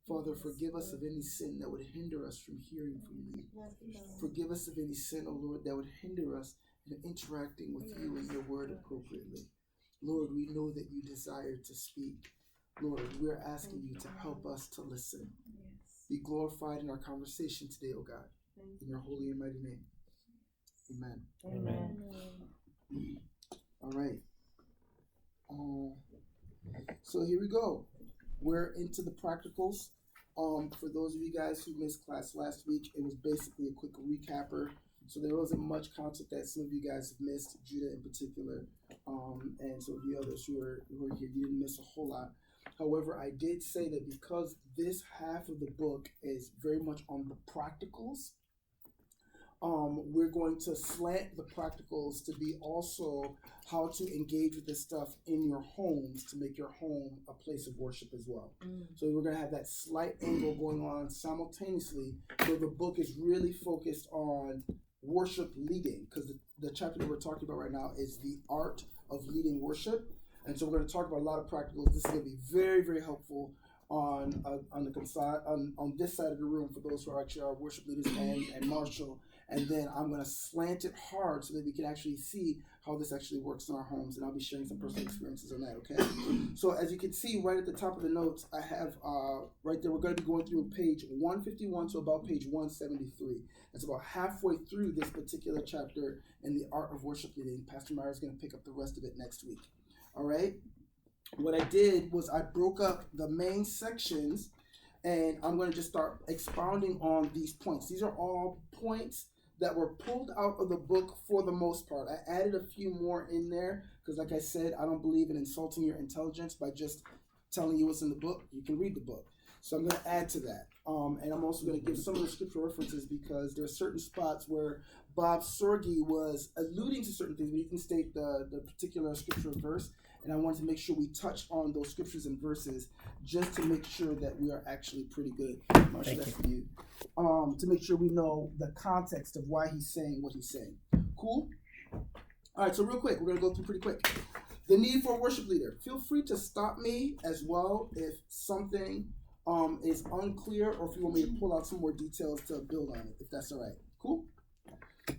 Father, forgive us of any sin that would hinder us from hearing from you. Forgive us of any sin, O Lord, that would hinder us in interacting with you and your word appropriately. Lord, we know that you desire to speak. Lord, we're asking you to help us to listen. Be glorified in our conversation today, O God. In your holy and mighty name. Amen. Amen. All right. So here we go. We're into the practicals. For those of you guys who missed class last week, it was basically a quick recapper. So there wasn't much content that some of you guys have missed, Judah in particular, and some of you others who are here, you didn't miss a whole lot. However, I did say that because this half of the book is very much on the practicals, we're going to slant the practicals to be also how to engage with this stuff in your homes to make your home a place of worship as well. So we're going to have that slight angle going on simultaneously. So the book is really focused on worship leading, because the chapter that we're talking about right now is the art of leading worship. And so we're going to talk about a lot of practicals. This is going to be very, very helpful on this side of the room for those who are actually our worship leaders and Marshall. And then I'm going to slant it hard so that we can actually see how this actually works in our homes. And I'll be sharing some personal experiences on that, okay? So as you can see right at the top of the notes, I have right there, we're going to be going through page 151 to about page 173. That's about halfway through this particular chapter in the art of worship leading. Pastor Myers is going to pick up the rest of it next week. All right? What I did was I broke up the main sections, and I'm going to just start expounding on these points. These are all points that were pulled out of the book for the most part. I added a few more in there because, like I said, I don't believe in insulting your intelligence by just telling you what's in the book. You can read the book. So I'm going to add to that. And I'm also going to give some of the scriptural references because there are certain spots where Bob Sorge was alluding to certain things, but he can state the particular scriptural verse. And I wanted to make sure we touched on those scriptures and verses just to make sure that we are actually pretty good. Marshall, that's for you. To make sure we know the context of why he's saying what he's saying. Cool? All right, so real quick, we're going to go through pretty quick. The need for a worship leader. Feel free to stop me as well if something is unclear or if you want me to pull out some more details to build on it, if that's all right. Cool?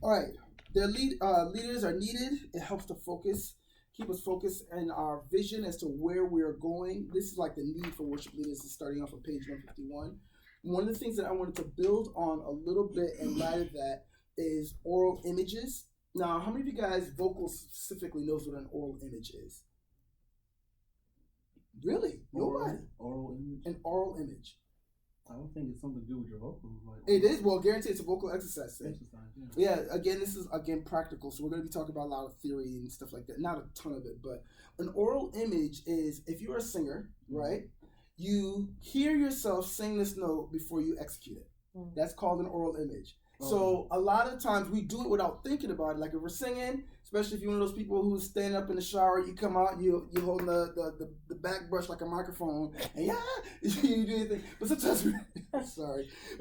All right. Their leaders are needed. It helps to focus. Keep us focused in our vision as to where we're going. This is like the need for worship leaders is starting off on page 151. One of the things that I wanted to build on a little bit in light of that is oral images. Now, how many of you guys, vocals specifically, knows what an oral image is? Really? Nobody? Oral image? An oral image. I don't think it's something to do with your vocals. It is. Well, guarantee it's a vocal exercise thing. Yeah. Yeah, again, this is, practical. So we're going to be talking about a lot of theory and stuff like that. Not a ton of it, but an oral image is, if you're a singer, right, you hear yourself sing this note before you execute it. That's called an oral image. So a lot of times we do it without thinking about it. Like if we're singing, especially if you're one of those people who stand up in the shower, you come out, you hold the back brush like a microphone, and you do anything. But sometimes,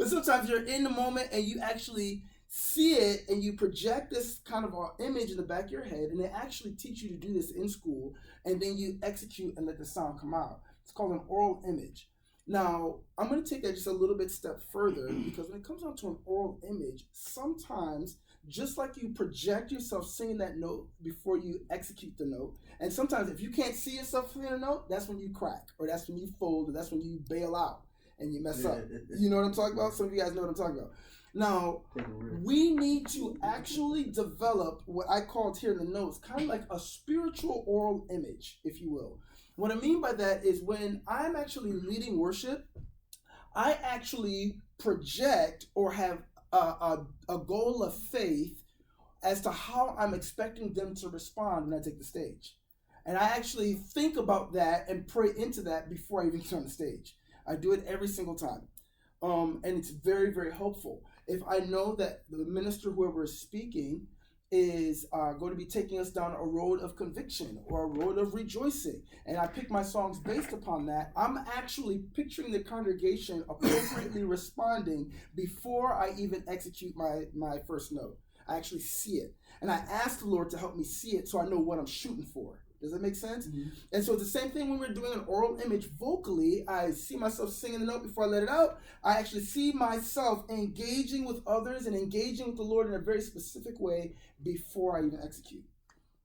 sometimes you're in the moment and you actually see it and you project this kind of image in the back of your head, and they actually teach you to do this in school, and then you execute and let the sound come out. It's called an oral image. Now, I'm going to take that just a little bit step further because when it comes down to an oral image, sometimes, just like you project yourself singing that note before you execute the note, and sometimes if you can't see yourself singing a note, that's when you crack, or that's when you fold, or that's when you bail out and you mess up. You know what I'm talking about? Some of you guys know what I'm talking about. Now, we need to actually develop what I called here in the notes, kind of like a spiritual oral image, if you will. What I mean by that is when I'm actually leading worship, I actually project or have a goal of faith as to how I'm expecting them to respond when I take the stage. And I actually think about that and pray into that before I even get on the stage. I do it every single time. And it's very, very helpful. If I know that the minister, whoever is speaking, is going to be taking us down a road of conviction or a road of rejoicing, and I pick my songs based upon that, I'm actually picturing the congregation appropriately responding before I even execute my first note. I actually see it, and I ask the Lord to help me see it so I know what I'm shooting for. Does that make sense? Mm-hmm. And so it's the same thing when we're doing an oral image vocally. I see myself singing the note before I let it out. I actually see myself engaging with others and engaging with the Lord in a very specific way before I even execute.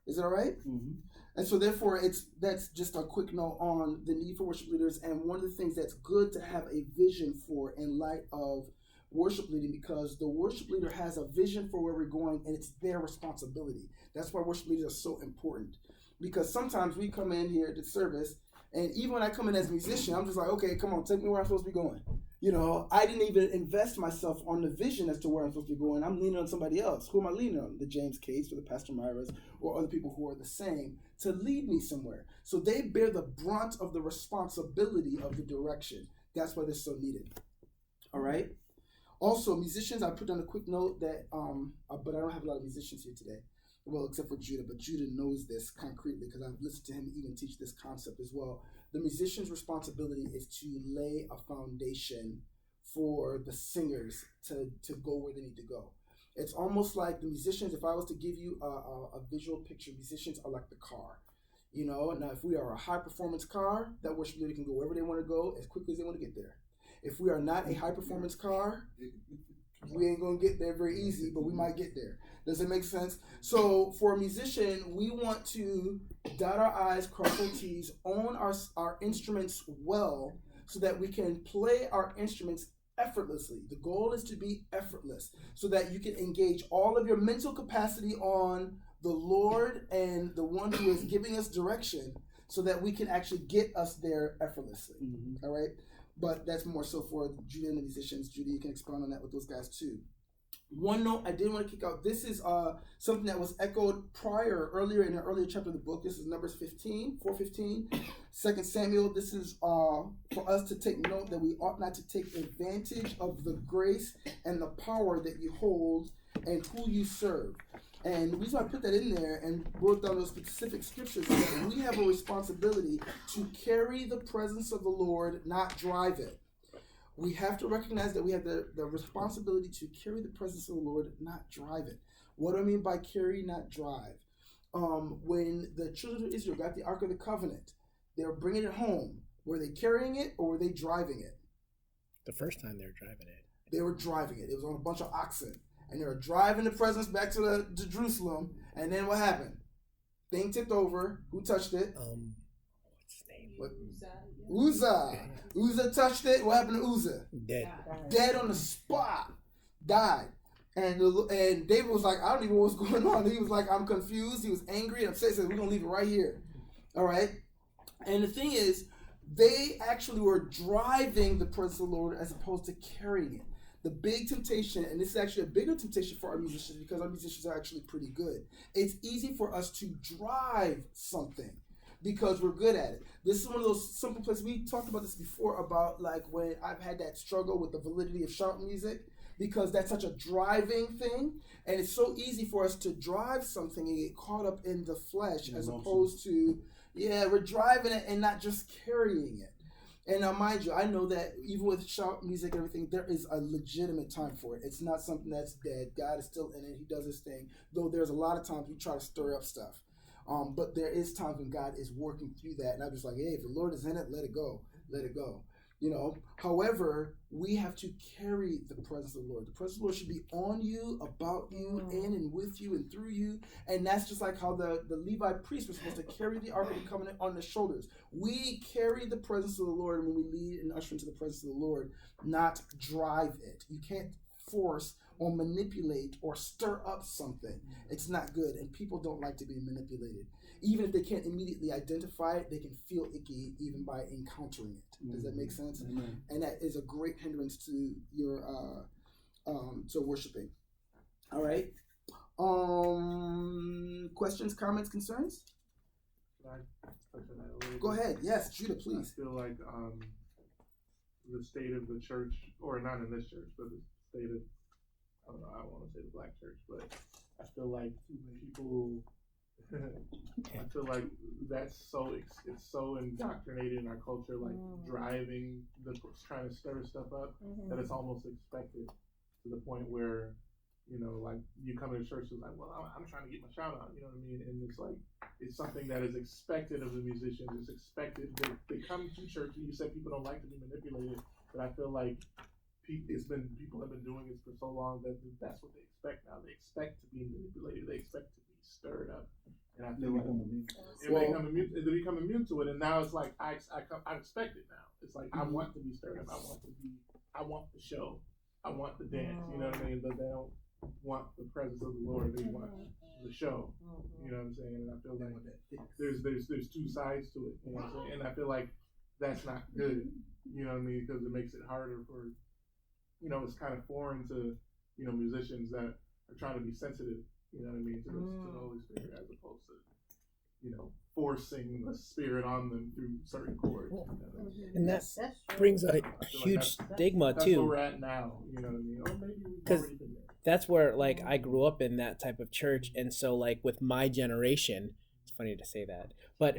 Is that all right? Mm-hmm. And so therefore, that's just a quick note on the need for worship leaders. And one of the things that's good to have a vision for in light of worship leading, because the worship leader has a vision for where we're going, and it's their responsibility. That's why worship leaders are so important. Because sometimes we come in here to service, and even when I come in as a musician, I'm just like, okay, come on, take me where I'm supposed to be going. You know, I didn't even invest myself on the vision as to where I'm supposed to be going. I'm leaning on somebody else. Who am I leaning on? The James Cates or the Pastor Myras or other people who are the same to lead me somewhere. So they bear the brunt of the responsibility of the direction. That's why they're so needed. All right? Also, musicians, I put down a quick note that, but I don't have a lot of musicians here today. Well, except for Judah, but Judah knows this concretely because I've listened to him even teach this concept as well. The musician's responsibility is to lay a foundation for the singers to go where they need to go. It's almost like the musicians, if I was to give you a visual picture, musicians are like the car. You know, now if we are a high performance car, that worship leader can go wherever they want to go as quickly as they want to get there. If we are not a high performance car, we ain't gonna get there very easy, but we might get there. Does it make sense? So for a musician, we want to dot our I's, cross our T's, own our instruments well so that we can play our instruments effortlessly. The goal is to be effortless so that you can engage all of your mental capacity on the Lord and the one who is giving us direction so that we can actually get us there effortlessly. Mm-hmm. All right? But that's more so for Judah and the musicians. Judah, you can expound on that with those guys too. One note I did want to kick out. This is something that was echoed earlier in an earlier chapter of the book. This is Numbers 15, 4:15. 2 Samuel, this is for us to take note that we ought not to take advantage of the grace and the power that you hold and who you serve. And the reason I put that in there and wrote down those specific scriptures is that we have a responsibility to carry the presence of the Lord, not drive it. We have to recognize that we have the responsibility to carry the presence of the Lord, not drive it. What do I mean by carry, not drive? When the children of Israel got the Ark of the Covenant, they were bringing it home. Were they carrying it or were they driving it? The first time they were driving it. They were driving it. It was on a bunch of oxen. And they were driving the presence back to Jerusalem. And then what happened? Thing tipped over. Who touched it? What's his name? Uzzah. Uzzah touched it. What happened to Uzzah? Dead. Dead on the spot. Died. And David was like, I don't even know what's going on. He was like, I'm confused. He was angry and upset. He said, we're going to leave it right here. All right? And the thing is, they actually were driving the presence of the Lord as opposed to carrying it. The big temptation, and this is actually a bigger temptation for our musicians because our musicians are actually pretty good. It's easy for us to drive something because we're good at it. This is one of those simple places. We talked about this before about like when I've had that struggle with the validity of shout music because that's such a driving thing. And it's so easy for us to drive something and get caught up in the flesh as opposed to, we're driving it and not just carrying it. And now, mind you, I know that even with shout music and everything, there is a legitimate time for it. It's not something that's dead. God is still in it. He does his thing. Though there's a lot of times we try to stir up stuff. But there is times when God is working through that. And I'm just like, hey, if the Lord is in it, let it go. Let it go. You know, however, we have to carry the presence of the Lord. The presence of the Lord should be on you, about you, in and with you and through you. And that's just like how the Levi priests were supposed to carry the Ark of the Covenant on their shoulders. We carry the presence of the Lord when we lead and usher into the presence of the Lord, not drive it. You can't force or manipulate or stir up something. It's not good. And people don't like to be manipulated. Even if they can't immediately identify it, they can feel icky even by encountering it. Does that make sense? Mm-hmm. And that is a great hindrance to your to worshiping. All right. Questions, comments, concerns? Go ahead. Yes, Judah, please. I feel like the state of the church, or not in this church, but the state of, I don't know, I don't want to say the black church, but I feel like people, I feel like it's so indoctrinated in our culture, like driving, trying to stir stuff up, that it's almost expected to the point where You know, like you come to church, it's like, well, I'm trying to get my shout out. You know what I mean? And it's like it's something that is expected of the musicians. It's expected. They come to church, and you said people don't like to be manipulated, but I feel like people have been doing this for so long that that's what they expect now. They expect to be manipulated. They expect to be stirred up, and I feel like they become immune to it. And now it's like I expect it now. It's like I want to be stirred up. I want the show. I want the dance. You know what I mean? But they don't want the presence of the Lord. They want the show. You know what I'm saying? And I feel like there's two sides to it. You know what I'm saying? And I feel like that's not good. You know what I mean? Because it makes it harder for, you know, it's kind of foreign to, you know, musicians that are trying to be sensitive. You know what I mean? To the Holy Spirit, as opposed to, you know, forcing the Spirit on them through certain chords. You know? And that brings a huge stigma that's too. That's where we're at now. You know what I mean? Or maybe we've already been there. That's where, like, I grew up in that type of church, and so, like, with my generation, it's funny to say that, but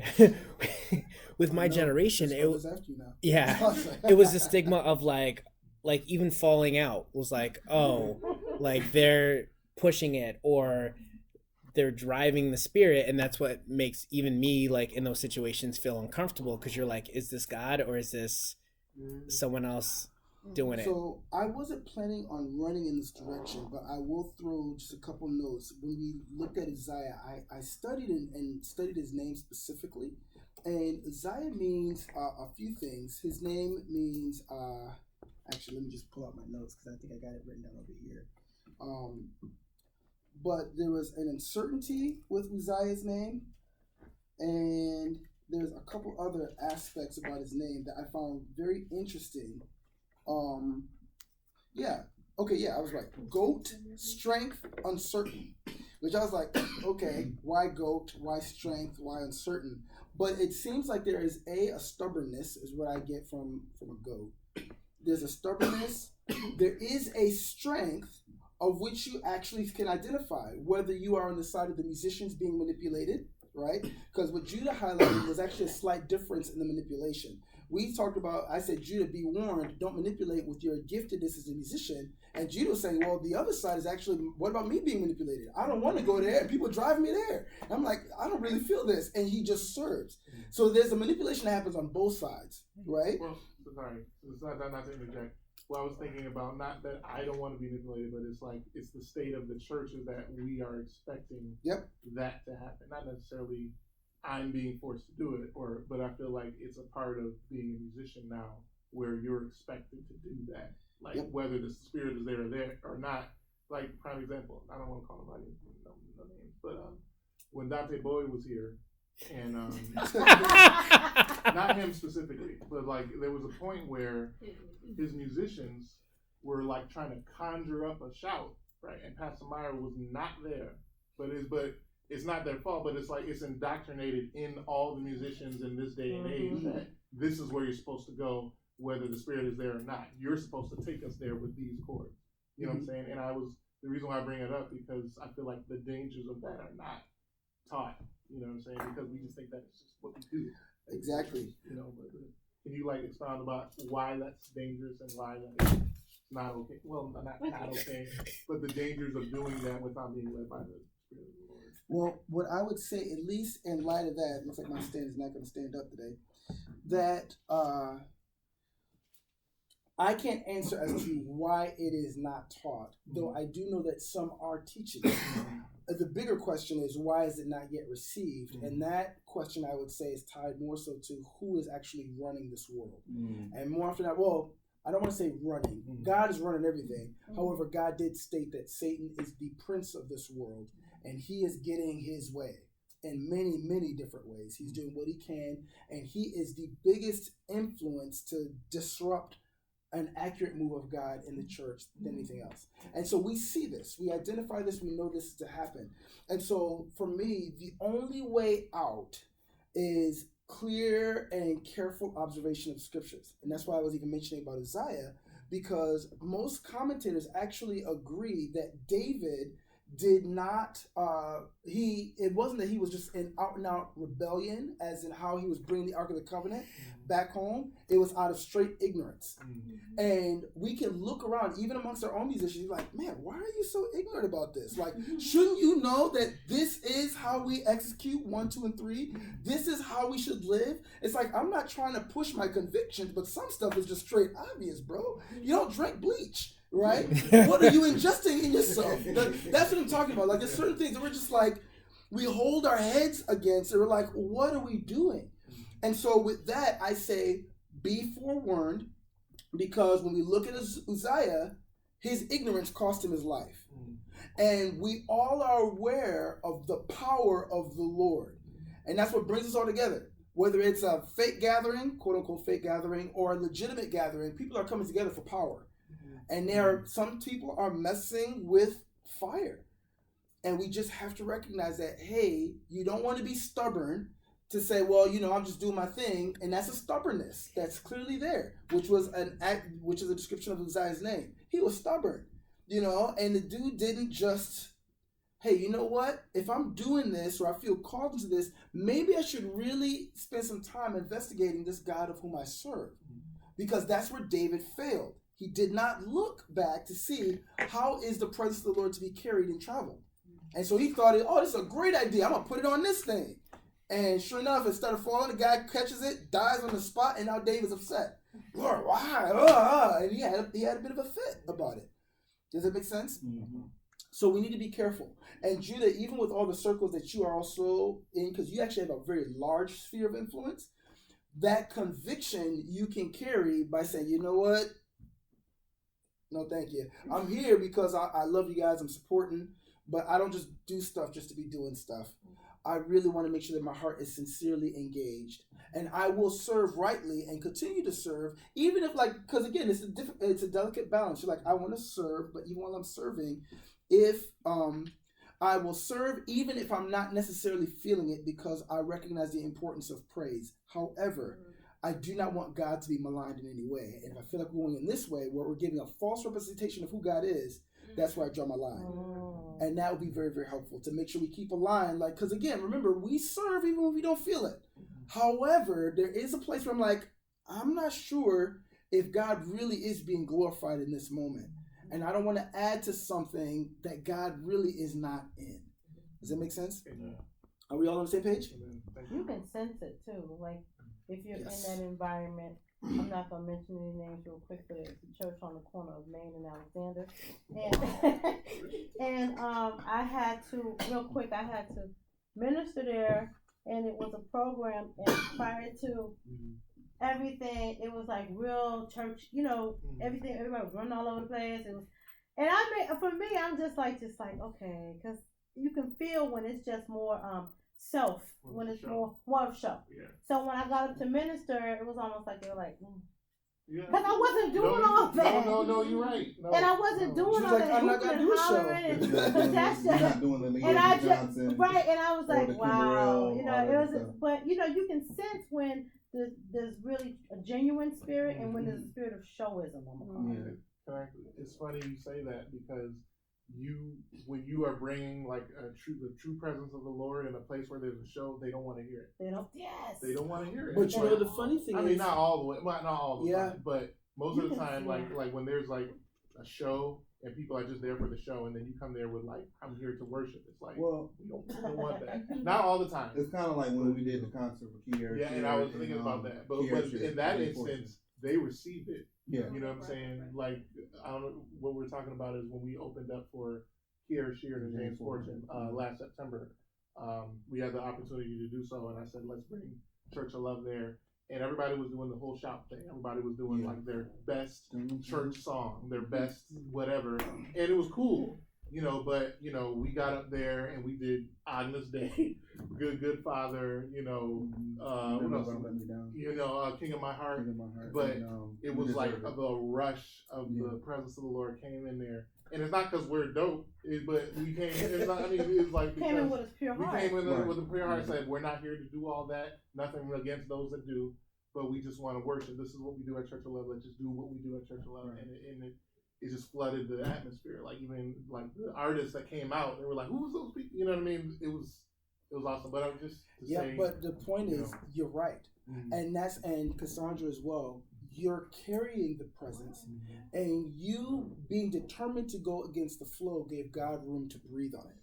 with my generation, it was it was the stigma of like even falling out was like, oh, like they're pushing it or they're driving the Spirit, and that's what makes even me, like, in those situations feel uncomfortable, because you're like, is this God or is this someone else doing it? So I wasn't planning on running in this direction, but I will throw just a couple notes. When we looked at Isaiah, I studied and studied his name specifically, and Isaiah means a few things. His name means actually, let me just pull out my notes because I think I got it written down over here. But there was an uncertainty with Uzziah's name, and there's a couple other aspects about his name that I found very interesting. I was right. Goat, strength, uncertain. Which I was like, okay, why goat? Why strength? Why uncertain? But it seems like there is a stubbornness is what I get from a goat. There's a stubbornness. There is a strength of which you actually can identify whether you are on the side of the musicians being manipulated, right? Because what Judah highlighted was actually a slight difference in the manipulation. We talked about, I said, Judah, be warned, don't manipulate with your giftedness as a musician. And Judah was saying, well, the other side is actually, what about me being manipulated? I don't want to go there, and people drive me there. And I'm like, I don't really feel this. And he just serves. So there's a manipulation that happens on both sides, right? Well, sorry, it's not to interject. Well, I was thinking about, not that I don't want to be manipulated, but it's like, it's the state of the churches that we are expecting that to happen. Not necessarily I'm being forced to do it, but I feel like it's a part of being a musician now, where you're expected to do that. Like, whether the Spirit is there or not. Like, prime example, I don't want to call him by no names, but when Dante Bowie was here, and not him specifically, but like there was a point where his musicians were like trying to conjure up a shout, right? And Pastor Meyer was not there, but it's not their fault, but it's like it's indoctrinated in all the musicians in this day and age that this is where you're supposed to go, whether the Spirit is there or not. You're supposed to take us there with these chords. You know what I'm saying? And the reason why I bring it up, because I feel like the dangers of that are not taught. You know what I'm saying? Because we just think that it's just what we do. Exactly. You know, but can you like expound about why that's dangerous and why that's not okay? Well, not okay, but the dangers of doing that without being led by the Spirit of the Lord. Well, what I would say, at least in light of that, looks like my stand is not going to stand up today, that I can't answer as to why it is not taught, though I do know that some are teaching it. The bigger question is, why is it not yet received? And that question, I would say, is tied more so to who is actually running this world. And more often than not, well, I don't want to say running. God is running everything. However, God did state that Satan is the prince of this world, and he is getting his way in many, many different ways. He's doing what he can, and he is the biggest influence to disrupt an accurate move of God in the church than anything else. And so we see this, we identify this, we know this to happen. And so for me, the only way out is clear and careful observation of scriptures. And that's why I was even mentioning about Isaiah, because most commentators actually agree that David did not it wasn't that he was just in out and out rebellion as in how he was bringing the Ark of the Covenant back home. It was out of straight ignorance. And we can look around even amongst our own musicians like, man, why are you so ignorant about this? Like, shouldn't you know that this is how we execute 1, 2, and 3? This is how we should live. It's like, I'm not trying to push my convictions, but some stuff is just straight obvious, bro. You don't drink bleach. Right? What are you ingesting in yourself? That's what I'm talking about. Like, there's certain things that we're just like, we hold our heads against and we're like, what are we doing? And so with that, I say, be forewarned, because when we look at Uzziah, his ignorance cost him his life. And we all are aware of the power of the Lord. And that's what brings us all together. Whether it's a fake gathering, quote unquote fake gathering, or a legitimate gathering, people are coming together for power. And some people are messing with fire. And we just have to recognize that, hey, you don't want to be stubborn to say, well, I'm just doing my thing. And that's a stubbornness that's clearly there, which was which is a description of Uzziah's name. He was stubborn, and the dude didn't just, hey, you know what? If I'm doing this or I feel called into this, maybe I should really spend some time investigating this God of whom I serve. Because that's where David failed. He did not look back to see how is the presence of the Lord to be carried in travel. And so he thought, this is a great idea. I'm going to put it on this thing. And sure enough, instead of falling, the guy catches it, dies on the spot, and now David's upset. Lord, why? And he had a bit of a fit about it. Does that make sense? Mm-hmm. So we need to be careful. And Judah, even with all the circles that you are also in, because you actually have a very large sphere of influence, that conviction you can carry by saying, you know what? No, thank you. I'm here because I love you guys. I'm supporting, but I don't just do stuff just to be doing stuff. I really want to make sure that my heart is sincerely engaged, and I will serve rightly and continue to serve, even if because again, it's a delicate balance. You're like, I want to serve, but even while I'm serving, if I will serve even if I'm not necessarily feeling it, because I recognize the importance of praise. However, I do not want God to be maligned in any way. And if I feel like we're going in this way, where we're giving a false representation of who God is, that's where I draw my line. And that would be very, very helpful to make sure we keep a line. Because again, remember, we serve even when we don't feel it. However, there is a place where I'm like, I'm not sure if God really is being glorified in this moment. And I don't want to add to something that God really is not in. Does that make sense? Are we all on the same page? You can sense it too. Like, if you're in that environment, I'm not going to mention any names real quick, but it's a church on the corner of Main and Alexander. And I had to minister there, and it was a program, and prior to everything, it was like real church, everything, everybody was running all over the place. And for me, I'm just like, okay, because you can feel when it's just more, self, when it's more of show. Yeah. So when I got up to minister, it was almost like they were like, because I wasn't doing all that. No, you're right. No, and I wasn't doing all that. I'm not gonna do a show. That's just not doing the and I just Johnson, right, and I was like, wow, Kimbrell, it was. But you can sense when there's really a genuine spirit and when there's a spirit of showism. It's funny you say that, because when you are bringing the true presence of the Lord in a place where there's a show, they don't want to hear it. They don't want to hear it. But the funny thing is, not all the way, not all the time, but most of the time, like when there's like a show and people are just there for the show, and then you come there with I'm here to worship. It's like, well, we don't want that. Not all the time. It's kind of like when we did the concert for Kier. Yeah, and I was thinking about that, but in that instance, they received it. Yeah. You know what I'm saying? Like, I don't know, what we're talking about is when we opened up for Kier Sheard and James Fortune last September, we had the opportunity to do so, and I said, let's bring Church of Love there. And everybody was doing the whole shout thing. Everybody was doing their best church song, their best whatever. And it was cool, but, we got up there and we did Agnus Dei, Good Father, what else? King of My Heart. But it was like the rush of the presence of the Lord came in there. And it's not because we're dope, but we came. It's not. I mean, it's like because came in with a pure heart. We came in with a pure heart. Said we're not here to do all that. Nothing against those that do, but we just want to worship. This is what we do at Church of Love. Let's just do what we do at Church of Love. And it just flooded the atmosphere. Like even like the artists that came out, they were like, "Who was those people?" You know what I mean? It was awesome. But I'm just to say, but the point is, you're right, and Cassandra as well. You're carrying the presence, and you being determined to go against the flow gave God room to breathe on it,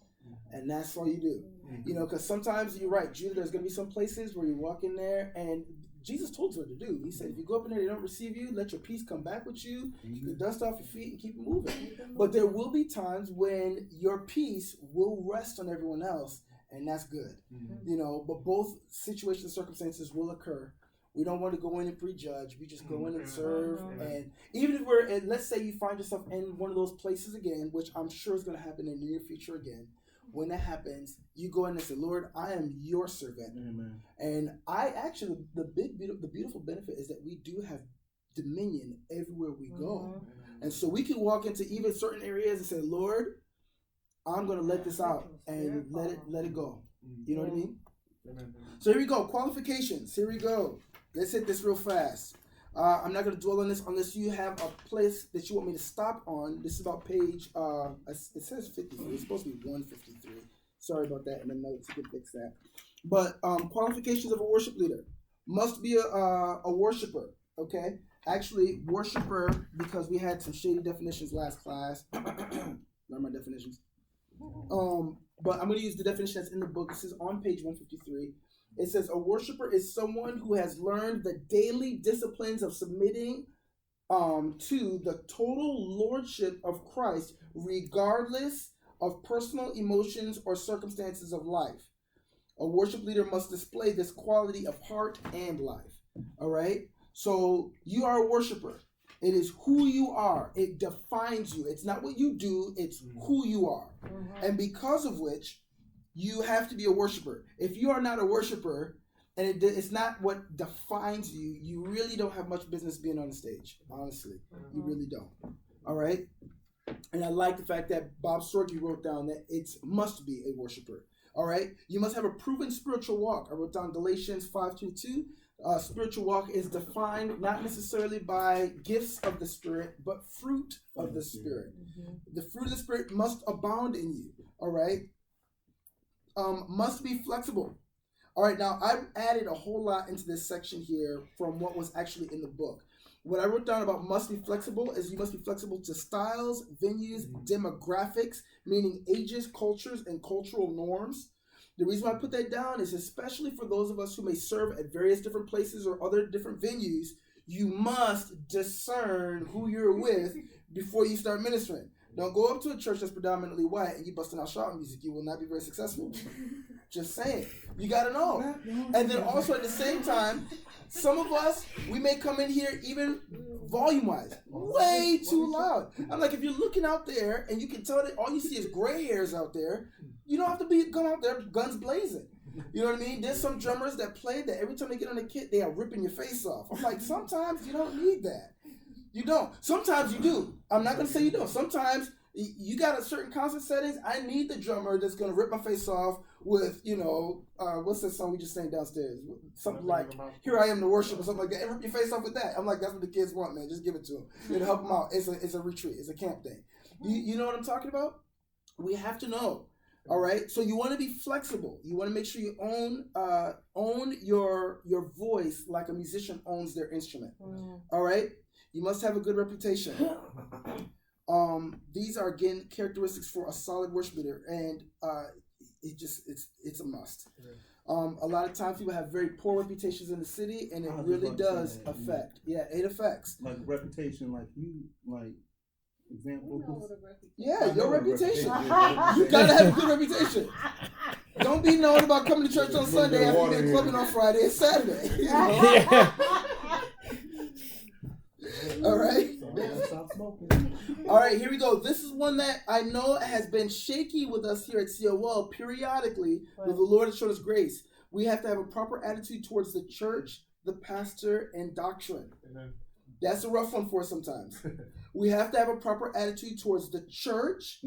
and that's all you do. You know, because sometimes you're right, Judah. There's gonna be some places where you walk in there and Jesus told us what to do. He said, if you go up in there, they don't receive you, let your peace come back with you. Keep the dust off your feet and keep moving. But there will be times when your peace will rest on everyone else, and that's good. You know, but both situations and circumstances will occur. We don't want to go in and prejudge. We just go in and serve. And even if and let's say you find yourself in one of those places again, which I'm sure is going to happen in the near future again. When that happens, you go in and say, Lord, I am your servant. Amen. And I actually, the beautiful benefit is that we do have dominion everywhere we go. And so we can walk into even certain areas and say, Lord, I'm going to let this out and let it go. You know what I mean? So here we go. Qualifications. Here we go. Let's hit this real fast. I'm not going to dwell on this unless you have a place that you want me to stop on. This is about page, it says 53. It's supposed to be 153. Sorry about that in the notes. You can fix that. But qualifications of a worship leader. Must be a worshiper, okay? Actually, worshiper, because we had some shady definitions last class. Learn my definitions. But I'm going to use the definition that's in the book. This is on page 153. It says a worshiper is someone who has learned the daily disciplines of submitting to the total lordship of Christ, regardless of personal emotions or circumstances of life. A worship leader must display this quality of heart and life. All right? So you are a worshiper. It is who you are. It defines you. It's not what you do. It's who you are. And because of which, you have to be a worshiper. If you are not a worshiper, and it's not what defines you, you really don't have much business being on the stage. Honestly, you really don't. All right? And I like the fact that Bob Sorge wrote down that it must be a worshiper. All right? You must have a proven spiritual walk. I wrote down Galatians 5:22. Spiritual walk is defined not necessarily by gifts of the Spirit, but fruit of the Spirit. The fruit of the Spirit must abound in you. All right? Must be flexible. All right, now I've added a whole lot into this section here from what was actually in the book. What I wrote down about must be flexible is you must be flexible to styles, venues, demographics, meaning ages, cultures, and cultural norms. The reason why I put that down is especially for those of us who may serve at various different places or other different venues, you must discern who you're with before you start ministering. Don't go up to a church that's predominantly white and you busting out shouting music. You will not be very successful. Just saying. You got to know. And then also at the same time, some of us, we may come in here even volume-wise, way too loud. I'm like, if you're looking out there and you can tell that all you see is gray hairs out there, you don't have to come out there guns blazing. You know what I mean? There's some drummers that play that every time they get on the kit, they are ripping your face off. I'm like, sometimes you don't need that. You don't. Sometimes you do. I'm not going to say you don't. Sometimes you got a certain concert settings. I need the drummer that's going to rip my face off with, what's that song we just sang downstairs? Something like, Here I Am to Worship or something like that. And rip your face off with that. I'm like, that's what the kids want, man. Just give it to them. It'll help them out. It's a retreat. It's a camp thing. You know what I'm talking about? We have to know. All right. So you want to be flexible. You want to make sure you own your voice like a musician owns their instrument. All right. You must have a good reputation. These are again characteristics for a solid worship leader, and it's a must. A lot of times people have very poor reputations in the city, and it really does affect. Yeah, it affects. Like reputation, example. Yeah, your reputation. You gotta have a good reputation. Don't be known about coming to church on Sunday after being clubbing on Friday and Saturday. You know? All right. All right, here we go. This is one that I know has been shaky with us here at COL periodically, but the Lord has shown us grace. We have to have a proper attitude towards the church, the pastor, and doctrine. Amen. That's a rough one for us sometimes. We have to have a proper attitude towards the church,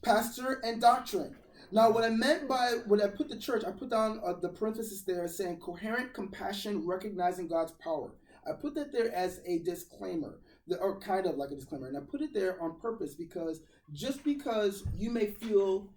pastor, and doctrine. Now, what I meant by when I put the church, I put down the parenthesis there saying coherent compassion, recognizing God's power. I put that there as a disclaimer or kind of like a disclaimer, and I put it there on purpose because just because you may feel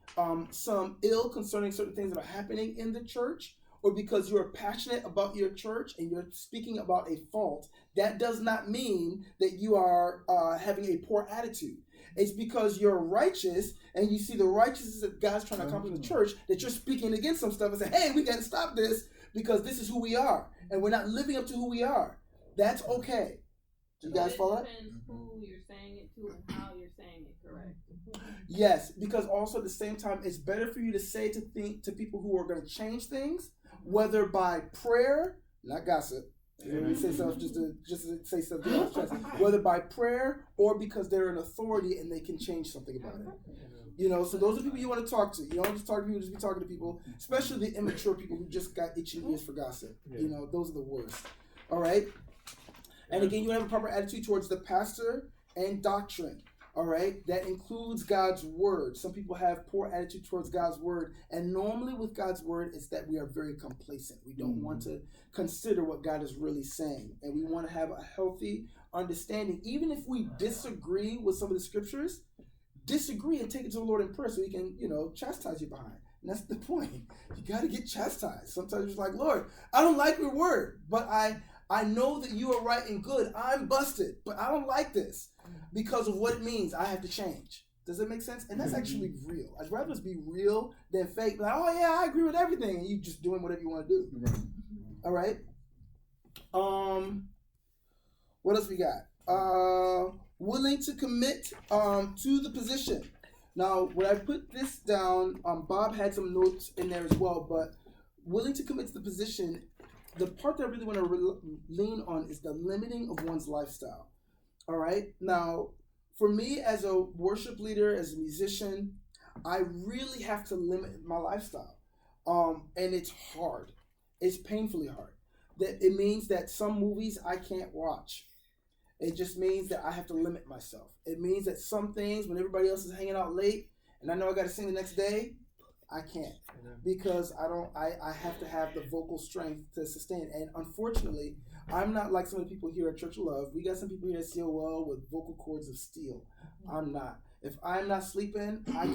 some ill concerning certain things that are happening in the church, or because you're passionate about your church and you're speaking about a fault, that does not mean that you are having a poor attitude. It's because you're righteous and you see the righteousness that God's trying to accomplish in the church that you're speaking against some stuff and say, hey, we got to stop this because this is who we are and we're not living up to who we are. That's okay. Do you guys follow that? It depends who you're saying it to and how you're saying it, correct? Yes, because also at the same time, it's better for you to say to people who are going to change things, whether by prayer, not gossip, say stuff just to say something else, whether by prayer or because they're an authority and they can change something about it. You know, so those are people you want to talk to. You don't just talk to people, just be talking to people, especially the immature people who just got itching ears for gossip. You know, those are the worst. All right? And again, you have a proper attitude towards the pastor and doctrine. All right? That includes God's word. Some people have poor attitude towards God's word. And normally with God's word, it's that we are very complacent. We don't want to consider what God is really saying. And we want to have a healthy understanding. Even if we disagree with some of the scriptures, disagree and take it to the Lord in prayer so he can, you know, chastise you behind. And that's the point. You got to get chastised. Sometimes you're just like, Lord, I don't like your word, but I know that you are right and good. I'm busted, but I don't like this because of what it means. I have to change. Does that make sense? And that's actually real. I'd rather us be real than fake. Like, oh yeah, I agree with everything, and you just doing whatever you want to do. All right. What else we got? Willing to commit to the position. Now, when I put this down, Bob had some notes in there as well, but willing to commit to the position, the part that I really want to lean on is the limiting of one's lifestyle. All right? Now, for me as a worship leader, as a musician, I really have to limit my lifestyle. And it's hard. It's painfully hard. That it means that some movies I can't watch. It just means that I have to limit myself. It means that some things, when everybody else is hanging out late, and I know I got to sing the next day, I can't. Because I have to have the vocal strength to sustain. And unfortunately, I'm not like some of the people here at Church of Love. We got some people here that seal well with vocal cords of steel. I'm not. If I'm not sleeping, I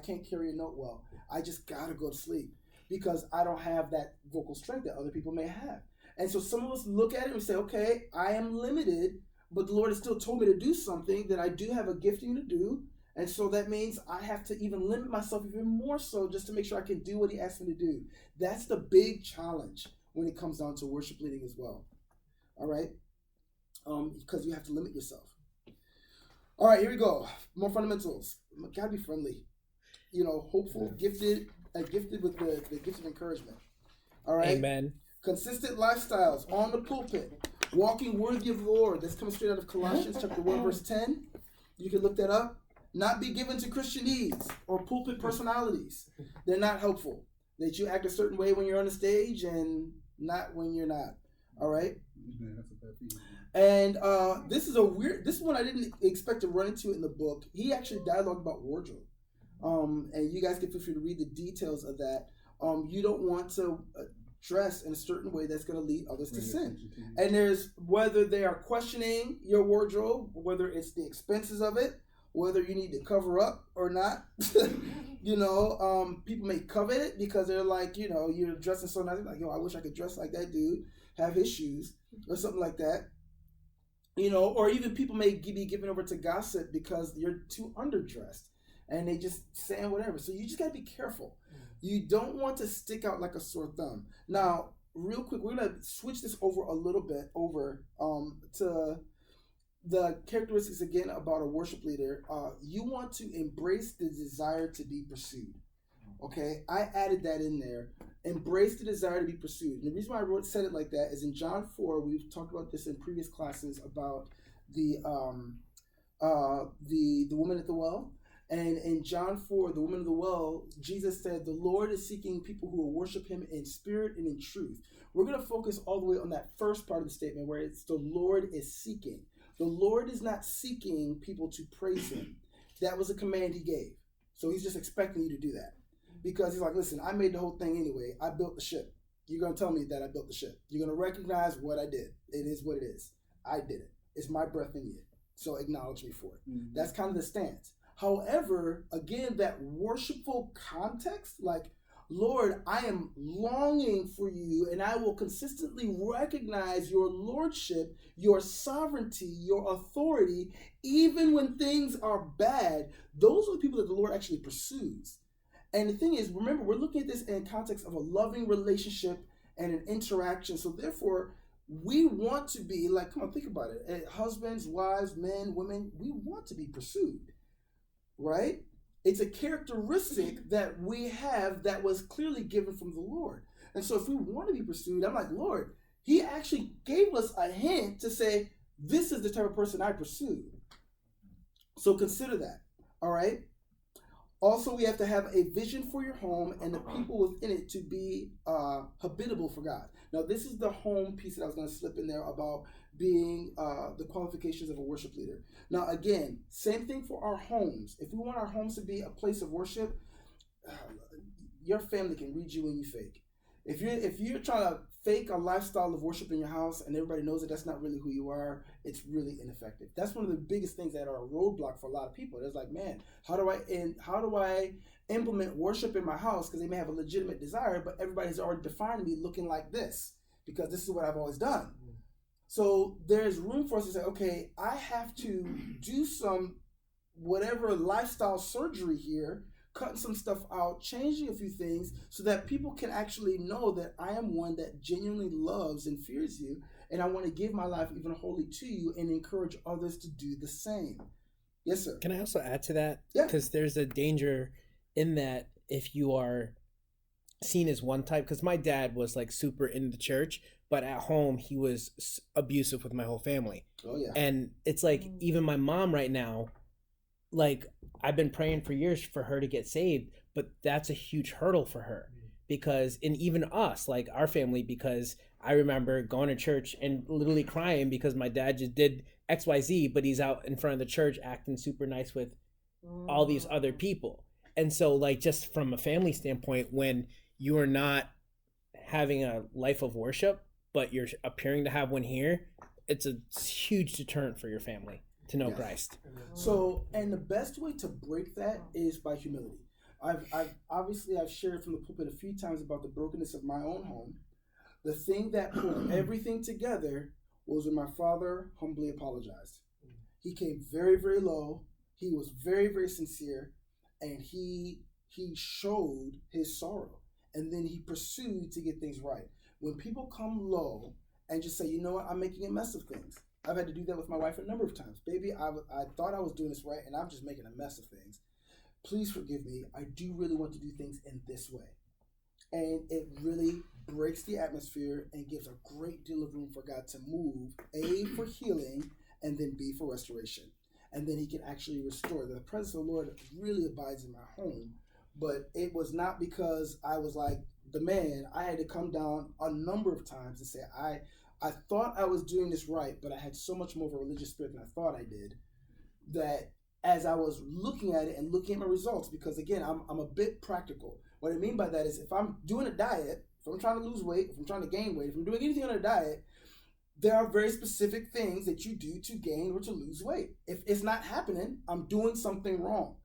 can't carry a note well. I just gotta go to sleep because I don't have that vocal strength that other people may have. And so some of us look at it and say, okay, I am limited, but the Lord has still told me to do something that I do have a gifting to do. And so that means I have to even limit myself even more so just to make sure I can do what he asked me to do. That's the big challenge when it comes down to worship leading as well. All right? Because you have to limit yourself. All right, here we go. More fundamentals. Gotta be friendly. You know, hopeful, gifted with the gift of encouragement. All right? Amen. Consistent lifestyles on the pulpit. Walking worthy of the Lord. That's coming straight out of Colossians chapter 1, verse 10. You can look that up. Not be given to Christianese or pulpit personalities. They're not helpful. That you act a certain way when you're on the stage and not when you're not. All right? And this is one I didn't expect to run into in the book. He actually dialogued about wardrobe. And you guys can feel free to read the details of that. You don't want to dress in a certain way that's going to lead others to sin. And there's whether they are questioning your wardrobe, whether it's the expenses of it, whether you need to cover up or not. You know, people may covet it because they're like, you know, you're dressing so nice. Like, yo, I wish I could dress like that dude, have his shoes or something like that. You know, or even people may be given over to gossip because you're too underdressed and they just saying whatever. So you just got to be careful. You don't want to stick out like a sore thumb. Now, real quick, we're going to switch this over a little bit to the characteristics again about a worship leader. You want to embrace the desire to be pursued. Okay, I added that in there. Embrace the desire to be pursued. And the reason why I said it like that is in John 4. We've talked about this in previous classes about the woman at the well. And in John 4, the woman of the well, Jesus said, the Lord is seeking people who will worship him in spirit and in truth. We're going to focus all the way on that first part of the statement where it's the Lord is seeking. The Lord is not seeking people to praise him. That was a command he gave. So he's just expecting you to do that. Because he's like, listen, I made the whole thing anyway. I built the ship. You're going to tell me that I built the ship. You're going to recognize what I did. It is what it is. I did it. It's my breath in you. So acknowledge me for it. Mhm. That's kind of the stance. However, again, that worshipful context, like, Lord, I am longing for you, and I will consistently recognize your lordship, your sovereignty, your authority, even when things are bad. Those are the people that the Lord actually pursues. And the thing is, remember, we're looking at this in context of a loving relationship and an interaction. So therefore, we want to be like, come on, think about it. Husbands, wives, men, women, we want to be pursued, right? It's a characteristic that we have that was clearly given from the Lord. And so if we want to be pursued, I'm like, Lord, he actually gave us a hint to say, this is the type of person I pursue. So consider that, all right? Also, we have to have a vision for your home and the people within it to be habitable for God. Now, this is the home piece that I was going to slip in there about being the qualifications of a worship leader. Now, again, same thing for our homes. If we want our homes to be a place of worship, your family can read you when you fake. If you're trying to fake a lifestyle of worship in your house and everybody knows that that's not really who you are, it's really ineffective. That's one of the biggest things that are a roadblock for a lot of people. It's like, man, how do I implement worship in my house? Because they may have a legitimate desire, but everybody's already defined me looking like this because this is what I've always done. So there's room for us to say, okay, I have to do some whatever lifestyle surgery here, cutting some stuff out, changing a few things so that people can actually know that I am one that genuinely loves and fears you, and I want to give my life even wholly to you and encourage others to do the same. Yes, sir. Can I also add to that? Yeah. Because there's a danger in that if you are seen as one type, because my dad was like super into the church, but at home he was abusive with my whole family. Oh, yeah. And it's like, even my mom right now, like, I've been praying for years for her to get saved, but that's a huge hurdle for her because, and even us, like our family, because I remember going to church and literally crying because my dad just did XYZ, but he's out in front of the church acting super nice with all these other people. And so, like, just from a family standpoint, when you are not having a life of worship, but you're appearing to have one here, it's a huge deterrent for your family to know Christ. So, and the best way to break that is by humility. I've shared from the pulpit a few times about the brokenness of my own home. The thing that pulled everything together was when my father humbly apologized. He came very, very low. He was very, very sincere, and he showed his sorrow, and then he pursued to get things right. When people come low and just say, you know what, I'm making a mess of things. I've had to do that with my wife a number of times. Baby, I thought I was doing this right, and I'm just making a mess of things. Please forgive me. I do really want to do things in this way. And it really breaks the atmosphere and gives a great deal of room for God to move, A, for healing, and then B, for restoration. And then he can actually restore. The presence of the Lord really abides in my home. But it was not because I was like the man. I had to come down a number of times and say, I thought I was doing this right, but I had so much more of a religious spirit than I thought I did, that as I was looking at it and looking at my results, because again, I'm a bit practical. What I mean by that is if I'm doing a diet, if I'm trying to lose weight, if I'm trying to gain weight, if I'm doing anything on a diet, there are very specific things that you do to gain or to lose weight. If it's not happening, I'm doing something wrong,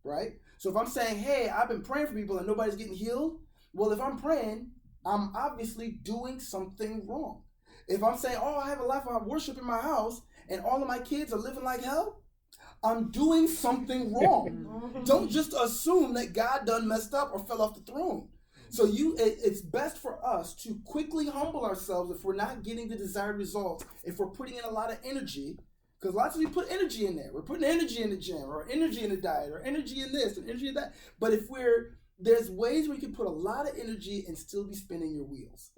right? So if I'm saying, hey, I've been praying for people and nobody's getting healed, well, if I'm praying, I'm obviously doing something wrong. If I'm saying, oh, I have a life of worship in my house and all of my kids are living like hell, I'm doing something wrong. Don't just assume that God done messed up or fell off the throne. So it's best for us to quickly humble ourselves if we're not getting the desired results, if we're putting in a lot of energy, because lots of you put energy in there. We're putting energy in the gym or energy in the diet or energy in this and energy in that. But there's ways where you can put a lot of energy and still be spinning your wheels.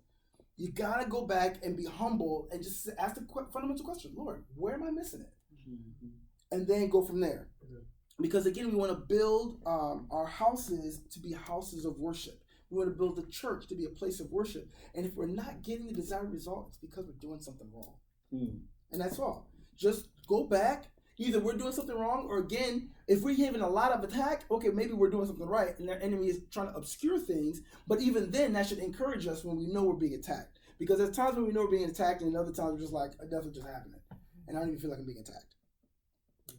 You got to go back and be humble and just ask the fundamental question, Lord, where am I missing it? Mm-hmm. And then go from there. Mm-hmm. Because again, we want to build our houses to be houses of worship. We want to build the church to be a place of worship. And if we're not getting the desired result, it's because we're doing something wrong. Mm. And that's all. Just go back. Either we're doing something wrong, or again, if we're having a lot of attack, okay, maybe we're doing something right, and our enemy is trying to obscure things. But even then, that should encourage us when we know we're being attacked. Because there's times when we know we're being attacked, and other times we're just like, it doesn't just happen. And I don't even feel like I'm being attacked.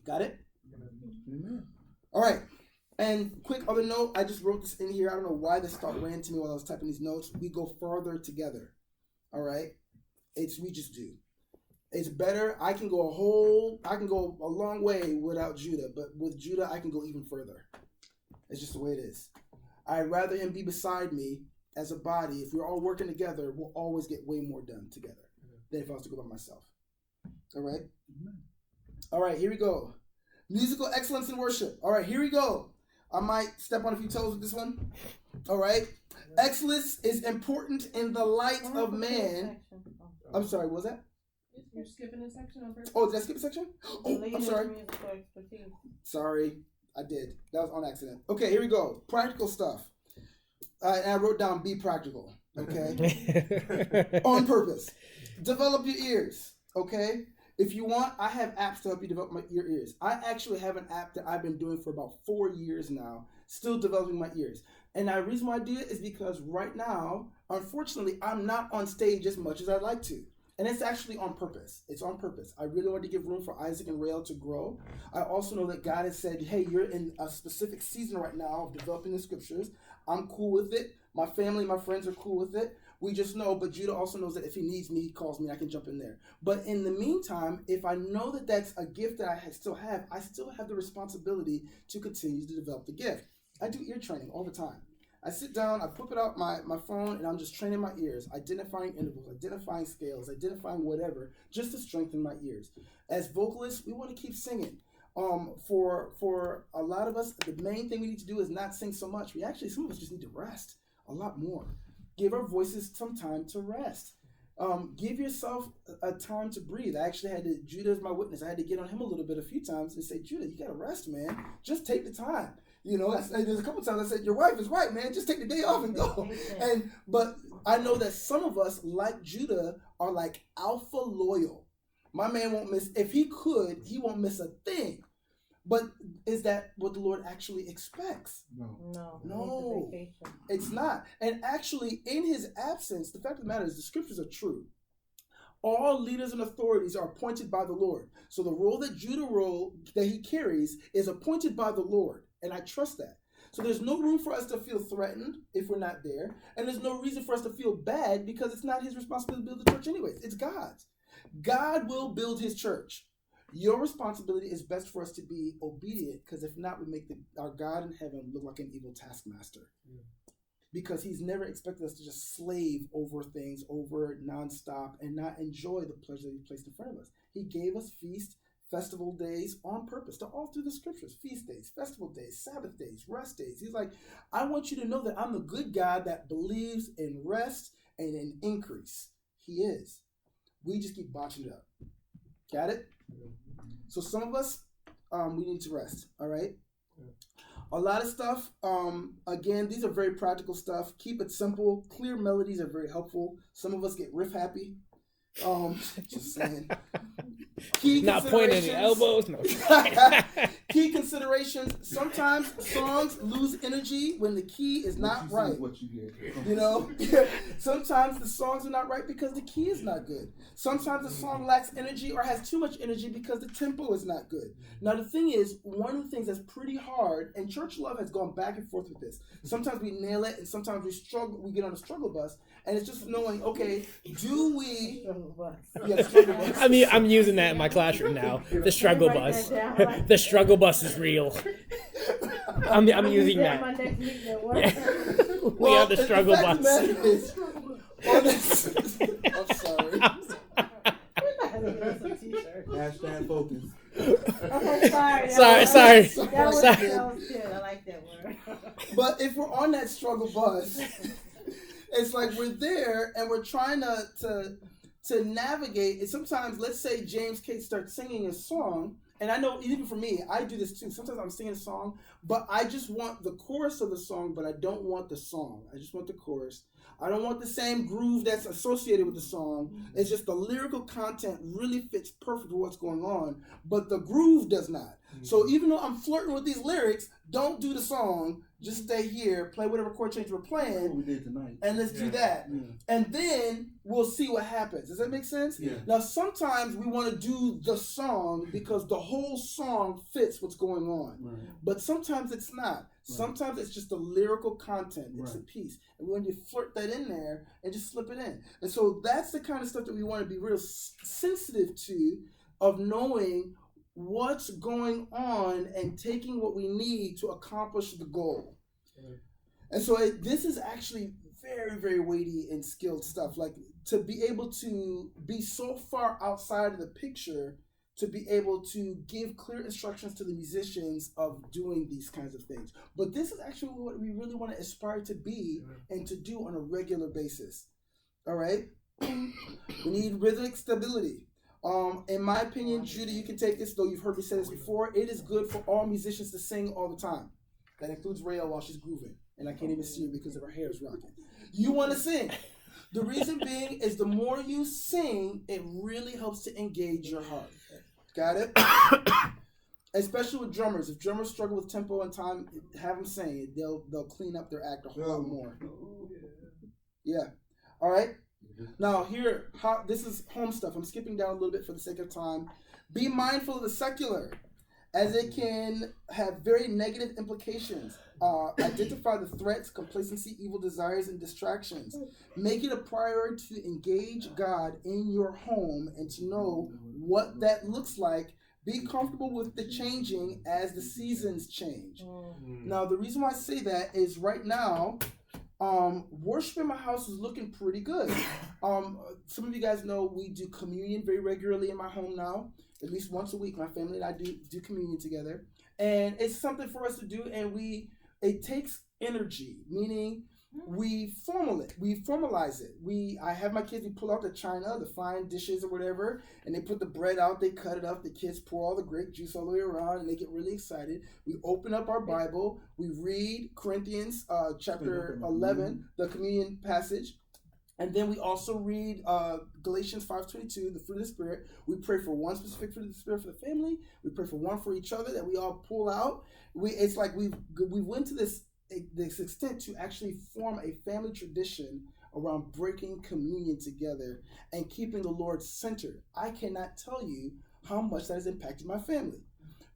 Got it? All right. And quick other note, I just wrote this in here. I don't know why this thought ran to me while I was typing these notes. We go farther together. All right? We just do. It's better. I can go a long way without Judah, but with Judah, I can go even further. It's just the way it is. I'd rather him be beside me as a body. If we're all working together, we'll always get way more done together than if I was to go by myself. All right? All right, here we go. Musical excellence in worship. All right, here we go. I might step on a few toes with this one. All right. Excellence is important in the light of man. I'm sorry, what was that? You're skipping a section on purpose. Oh, did I skip a section? Oh, I'm sorry. Sorry, I did. That was on accident. Okay, here we go. Practical stuff. And I wrote down be practical. Okay. On purpose. Develop your ears. Okay. If you want, I have apps to help you develop your ears. I actually have an app that I've been doing for about 4 years now, still developing my ears. And the reason why I do it is because right now, unfortunately, I'm not on stage as much as I'd like to. And it's actually on purpose. It's on purpose. I really want to give room for Isaac and Rael to grow. I also know that God has said, hey, you're in a specific season right now of developing the scriptures. I'm cool with it. My family, my friends are cool with it. We just know, but Judah also knows that if he needs me, he calls me, I can jump in there. But in the meantime, if I know that that's a gift that I still have the responsibility to continue to develop the gift. I do ear training all the time. I sit down, I put it out my phone, and I'm just training my ears, identifying intervals, identifying scales, identifying whatever, just to strengthen my ears. As vocalists, we want to keep singing. For a lot of us, the main thing we need to do is not sing so much. Some of us just need to rest a lot more. Give our voices some time to rest. Give yourself a time to breathe. I actually Judah is my witness. I had to get on him a few times and say, Judah, you got to rest, man. Just take the time. There's a couple times I said, your wife is right, man. Just take the day off and go. But I know that some of us, like Judah, are like alpha loyal. My man won't miss, if he could, he won't miss a thing. But is that what the Lord actually expects? No, it's not. And actually, in his absence, the fact of the matter is the scriptures are true. All leaders and authorities are appointed by the Lord. So the role that he carries is appointed by the Lord. And I trust that. So there's no room for us to feel threatened if we're not there. And there's no reason for us to feel bad because it's not his responsibility to build the church anyways. It's God's. God will build his church. Your responsibility is best for us to be obedient, because if not, we make our God in heaven look like an evil taskmaster. Yeah. Because he's never expected us to just slave over things nonstop and not enjoy the pleasure that he placed in front of us. He gave us feast, festival days on purpose. They're all through the scriptures. Feast days, festival days, Sabbath days, rest days. He's like, I want you to know that I'm the good God that believes in rest and in increase. He is. We just keep botching it up. Got it? So some of us, we need to rest, all right? A lot of stuff, again, these are very practical stuff. Keep it simple. Clear melodies are very helpful. Some of us get riff happy. Just saying. Not pointing any elbows. No. Key considerations. Sometimes songs lose energy when the key is not right. What you get. Sometimes the songs are not right because the key is not good. Sometimes the song lacks energy or has too much energy because the tempo is not good. Now the thing is, one of the things that's pretty hard, and Church Love has gone back and forth with this. Sometimes we nail it, and sometimes we struggle. We get on a struggle bus, and it's just knowing, okay, do we? Yeah, struggle bus. I mean, I'm using that in my classroom now. The struggle bus. The struggle bus is real. I'm using that. We are the struggle bus. I'm sorry. Hashtag focus. Okay, sorry. That was good. I like that word. But if we're on that struggle bus, it's like we're there and we're trying to navigate. And sometimes, let's say James Cate starts singing a song, and I know even for me, I do this too. Sometimes I'm singing a song, but I just want the chorus of the song, but I don't want the song. I just want the chorus. I don't want the same groove that's associated with the song. It's just the lyrical content really fits perfect with what's going on, but the groove does not. So even though I'm flirting with these lyrics, don't do the song. Just stay here, play whatever chord change we're playing. What we did tonight. And let's do that. Yeah. And then we'll see what happens. Does that make sense? Yeah. Now, sometimes we want to do the song because the whole song fits what's going on. Right. But sometimes it's not. Sometimes it's just the lyrical content. It's a piece. And when you flirt that in there and just slip it in. And so that's the kind of stuff that we want to be real sensitive to, of knowing what's going on and taking what we need to accomplish the goal. And so this is actually very, very weighty and skilled stuff. Like, to be able to be so far outside of the picture, to be able to give clear instructions to the musicians of doing these kinds of things. But this is actually what we really want to aspire to be and to do on a regular basis. All right? We need rhythmic stability. In my opinion, Judy, you can take this, though you've heard me say this before, it is good for all musicians to sing all the time. That includes Rael while she's grooving. And I can't even see her because of her hair is rocking. You want to sing. The reason being is the more you sing, it really helps to engage your heart. Got it? Especially with drummers. If drummers struggle with tempo and time, have them sing. They'll clean up their act a whole lot more. Yeah. All right. Now here, this is home stuff. I'm skipping down a little bit for the sake of time. Be mindful of the secular, as it can have very negative implications. Identify the threats, complacency, evil desires, and distractions. Make it a priority to engage God in your home and to know what that looks like. Be comfortable with the changing as the seasons change. Now, the reason why I say that is right now, worship in my house is looking pretty good. Some of you guys know we do communion very regularly in my home now. At least once a week, my family and I do communion together. And it's something for us to do, and it takes energy, meaning we formalize it. I have my kids, we pull out the china, the fine dishes or whatever, and they put the bread out, they cut it up, the kids pour all the grape juice all the way around, and they get really excited. We open up our Bible, we read Corinthians chapter 11, the communion passage, and then we also read Galatians 5:22, the fruit of the Spirit. We pray for one specific fruit of the Spirit for the family. We pray for one for each other that we all pull out. It's like we went to this extent to actually form a family tradition around breaking communion together and keeping the Lord centered. I cannot tell you how much that has impacted my family.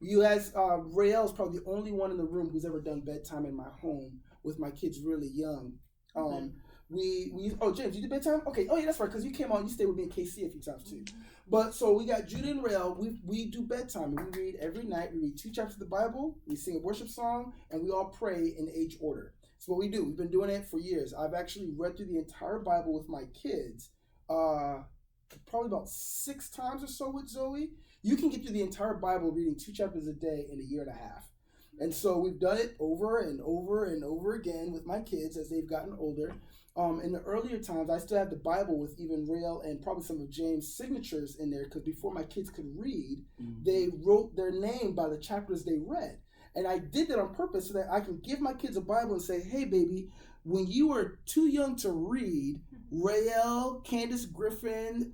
You guys, Rael is probably the only one in the room who's ever done bedtime in my home with my kids really young. James, you did bedtime? Okay. Oh yeah, that's right. Because you came on, you stayed with me in KC a few times too. But so we got Judy and Rael. We do bedtime. We read every night. We read 2 chapters of the Bible. We sing a worship song, and we all pray in age order. It's what we do. We've been doing it for years. I've actually read through the entire Bible with my kids, probably about 6 times or so with Zoe. You can get through the entire Bible reading 2 chapters a day in a year and a half. And so we've done it over and over and over again with my kids as they've gotten older. In the earlier times, I still had the Bible with even Rael and probably some of James' signatures in there, because before my kids could read, they wrote their name by the chapters they read. And I did that on purpose so that I can give my kids a Bible and say, hey, baby, when you were too young to read, Rael, Candace Griffin,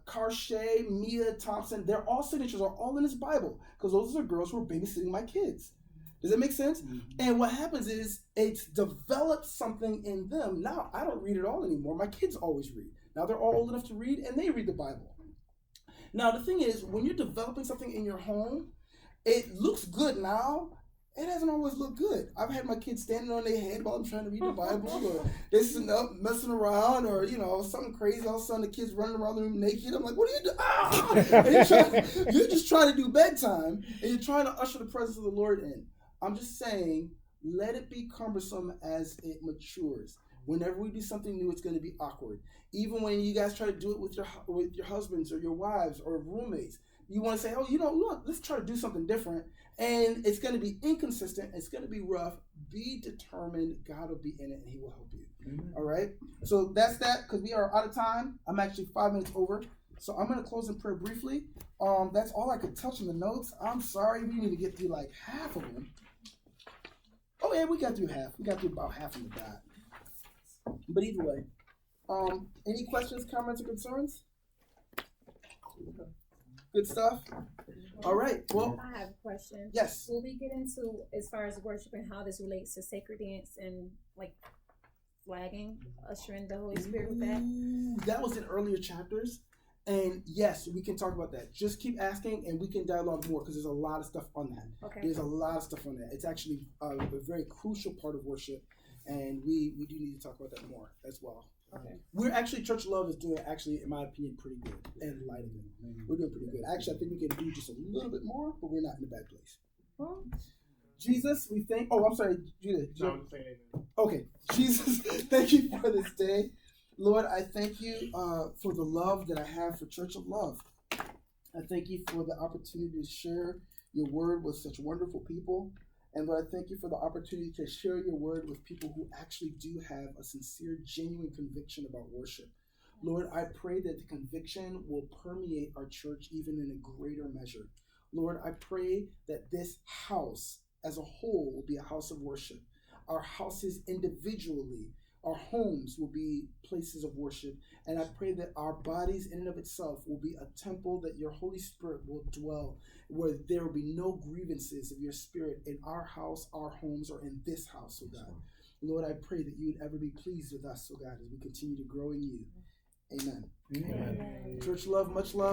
Karshay, Mia Thompson, their all signatures are all in this Bible, because those are the girls who were babysitting my kids. Does that make sense? And what happens is it's developed something in them. Now, I don't read it all anymore. My kids always read. Now they're all old enough to read, and they read the Bible. Now, the thing is, when you're developing something in your home, it looks good now. It hasn't always looked good. I've had my kids standing on their head while I'm trying to read the Bible, or they're sitting up messing around, or something crazy. All of a sudden, the kids running around the room naked. I'm like, what are you doing? Ah! You're just trying to do bedtime, and you're trying to usher the presence of the Lord in. I'm just saying, let it be cumbersome as it matures. Whenever we do something new, it's going to be awkward. Even when you guys try to do it with your husbands or your wives or roommates, you want to say, let's try to do something different. And it's going to be inconsistent. It's going to be rough. Be determined. God will be in it, and He will help you. Mm-hmm. All right? So that's that, because we are out of time. I'm actually 5 minutes over. So I'm going to close in prayer briefly. That's all I could touch in the notes. I'm sorry. We need to get through like half of them. Oh, yeah, we got through half. We got through about half of the dot. But either way, any questions, comments, or concerns? Good stuff. All right. Well, I have a question. Yes. Will we get into, as far as worship and how this relates to sacred dance and like flagging, ushering the Holy Spirit with that? That was in earlier chapters. And yes, we can talk about that. Just keep asking, and we can dialogue more because there's a lot of stuff on that. Okay. There's a lot of stuff on that. It's actually a very crucial part of worship, and we do need to talk about that more as well. Okay. We're actually, Church Love is doing, actually, in my opinion, pretty good in light of it. We're doing pretty good. Actually, I think we can do just a little bit more, but we're not in a bad place. Jesus, we thank. Oh, I'm sorry, Judith. No, I'm just saying amen. Okay, Jesus, thank you for this day. Lord, I thank you for the love that I have for Church of Love. I thank you for the opportunity to share your word with such wonderful people. And Lord, I thank you for the opportunity to share your word with people who actually do have a sincere, genuine conviction about worship. Lord, I pray that the conviction will permeate our church even in a greater measure. Lord, I pray that this house as a whole will be a house of worship. Our houses individually, our homes will be places of worship. And I pray that our bodies in and of itself will be a temple that your Holy Spirit will dwell, where there will be no grievances of your Spirit in our house, our homes, or in this house, oh God. Lord, I pray that you would ever be pleased with us, oh God, as we continue to grow in you. Amen. Amen. Church Love, much love.